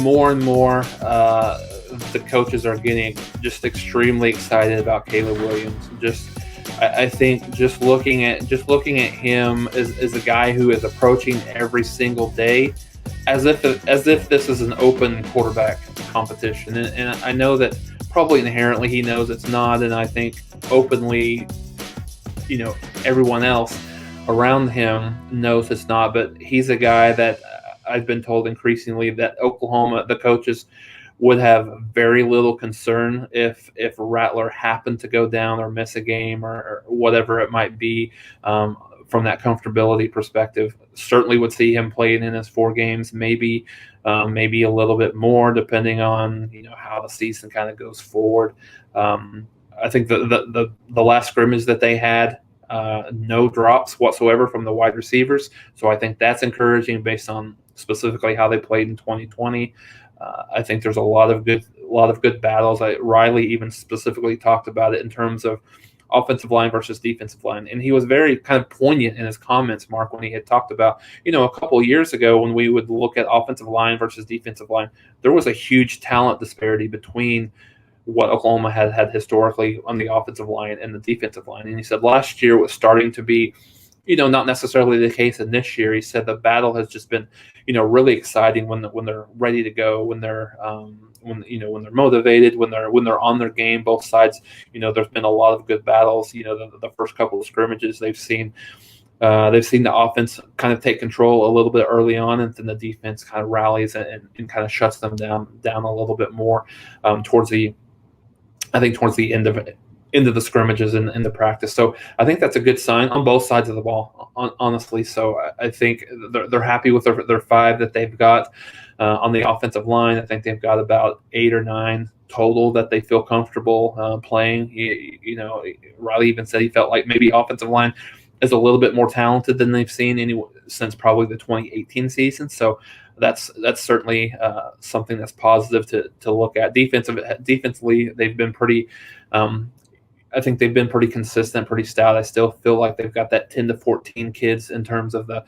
more and more the coaches are getting just extremely excited about Caleb Williams. I think just looking at him as a guy who is approaching every single day as if this is an open quarterback competition, and I know that probably inherently he knows it's not, and I think openly, everyone else around him knows it's not, but he's a guy that I've been told increasingly that Oklahoma, the coaches, would have very little concern if Rattler happened to go down or miss a game or whatever it might be. From that comfortability perspective, certainly would see him playing in his 4 games, maybe a little bit more, depending on how the season kind of goes forward. I think the last scrimmage that they had, no drops whatsoever from the wide receivers, so I think that's encouraging based on specifically how they played in 2020. I think there's a lot of good battles. Riley even specifically talked about it in terms of offensive line versus defensive line, and he was very kind of poignant in his comments, Mark, when he had talked about a couple of years ago when we would look at offensive line versus defensive line, there was a huge talent disparity between what Oklahoma had historically on the offensive line and the defensive line. And he said last year was starting to be, not necessarily the case. And this year, he said the battle has just been, really exciting when they're ready to go, when they're when they're motivated, when they're on their game. Both sides, there's been a lot of good battles. The first couple of scrimmages they've seen the offense kind of take control a little bit early on, and then the defense kind of rallies and kind of shuts them down a little bit more towards the end of the scrimmages and the practice. So I think that's a good sign on both sides of the ball, honestly. So I think they're happy with their 5 that they've got on the offensive line. I think they've got about 8 or 9 total that they feel comfortable playing. Riley even said he felt like maybe offensive line is a little bit more talented than they've seen since probably the 2018 season. So that's certainly something that's positive to look at. Defensively, they've been pretty. I think they've been pretty consistent, pretty stout. I still feel like they've got that 10 to 14 kids in terms of the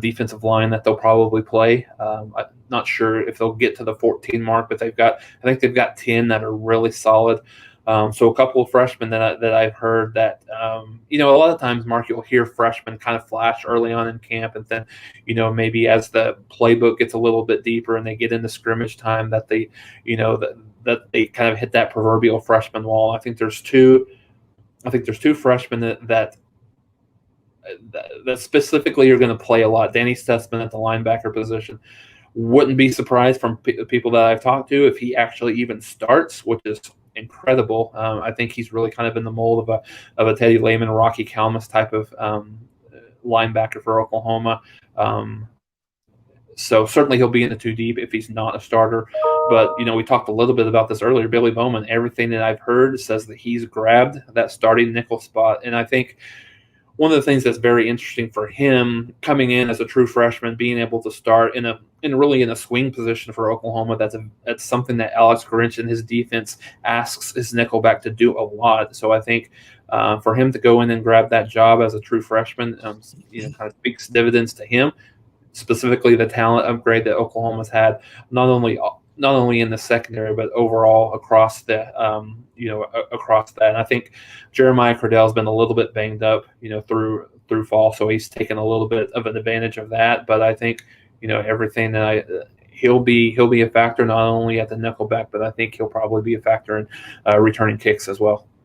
defensive line that they'll probably play. I'm not sure if they'll get to the 14 mark, but I think they've got 10 that are really solid. So a couple of freshmen that I've heard that, a lot of times, Mark, you'll hear freshmen kind of flash early on in camp, and then, maybe as the playbook gets a little bit deeper and they get into scrimmage time, that they, that they kind of hit that proverbial freshman wall. I think there's two freshmen that specifically are going to play a lot. Danny Stutzman at the linebacker position. Wouldn't be surprised from people that I've talked to if he actually even starts, which is incredible. I think he's really kind of in the mold of a Teddy Lehman, Rocky Kalmus type of linebacker for Oklahoma. So certainly he'll be in the 2 deep if he's not a starter. But, we talked a little bit about this earlier. Billy Bowman, everything that I've heard says that he's grabbed that starting nickel spot. And I think one of the things that's very interesting for him coming in as a true freshman, being able to start in a swing position for Oklahoma, that's something that Alex Grinch and his defense asks his nickelback to do a lot. So I think for him to go in and grab that job as a true freshman, kind of speaks dividends to him, specifically the talent upgrade that Oklahoma's had, not only in the secondary, but overall across across that. And I think Jeremiah Cradell's been a little bit banged up, through fall, so he's taken a little bit of an advantage of that. But I think, everything that he'll be a factor not only at the nickelback, but I think he'll probably be a factor in returning kicks as well.